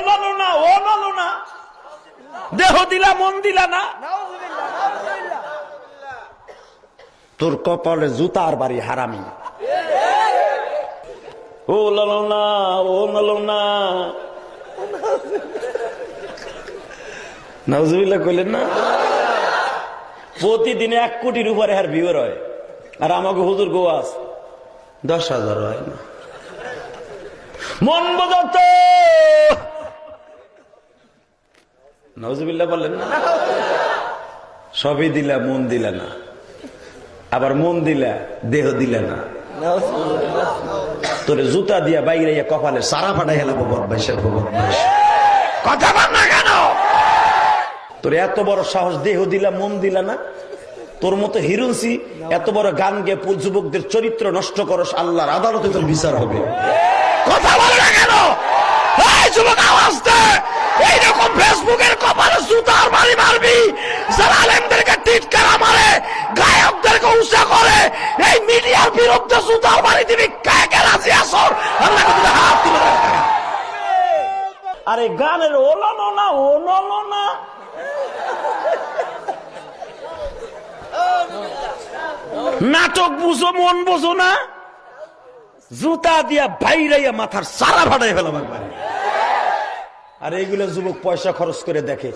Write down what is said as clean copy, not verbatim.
লালো না, ও লালো না, দেহ দিলা মন দিলা না। তোর কপালে জুতার বাড়ি হারামি। ও লালো না, ও লালো না, নাউজুবিল্লাহ কইলেন না। প্রতিদিনে 1 কোটির উপরে হার ভিউ হয়, আর আমাকে হুজুর গোয়াস 10,000 হয় না। মন বোঝাতো, নাউজুবিল্লাহ বললেন না। সবই দিলা, মন দিলা না, আবার মন দিলা, দেহ দিলা না। তোরে জুতা দিয়া বাইরে কপালে সারা ফাটাই হেলাবো বদমাইশের বদমাইশ। কথা বল না কেন? তোর এত বড় সাহস, দেহ দিলা মন দিলা না। তোর মতো হিরুনসি এত বড় গান গেয়ে যুবকদের চরিত্র নষ্ট করস, আল্লাহর আদালতে তোর বিচার হবে। কথা বল না কেন? এই যুবক আওয়াজ দে। এইরকম ফেসবুকের কপালে জুতার বাড়ি মারবি, যারা আলেমদেরকে টিটকারা মারে, গায়কদেরকে উৎসাহ করে, এই মিডিয়ার বিরুদ্ধে জুতার বাড়ি দিবি। কে কে রাজি আছো? আল্লাহ তুমি হাত তুলে রাখো। আরে গানের ওলানো না, ওলানো না, নাটক বুঝো, মন বোঝো না। জুতা দিয়া বাইরাইয়া মাথার সারা ফাটাই ফেলাম একবারে। আর এইগুলো যুবক পয়সা খরচ করে দেখে।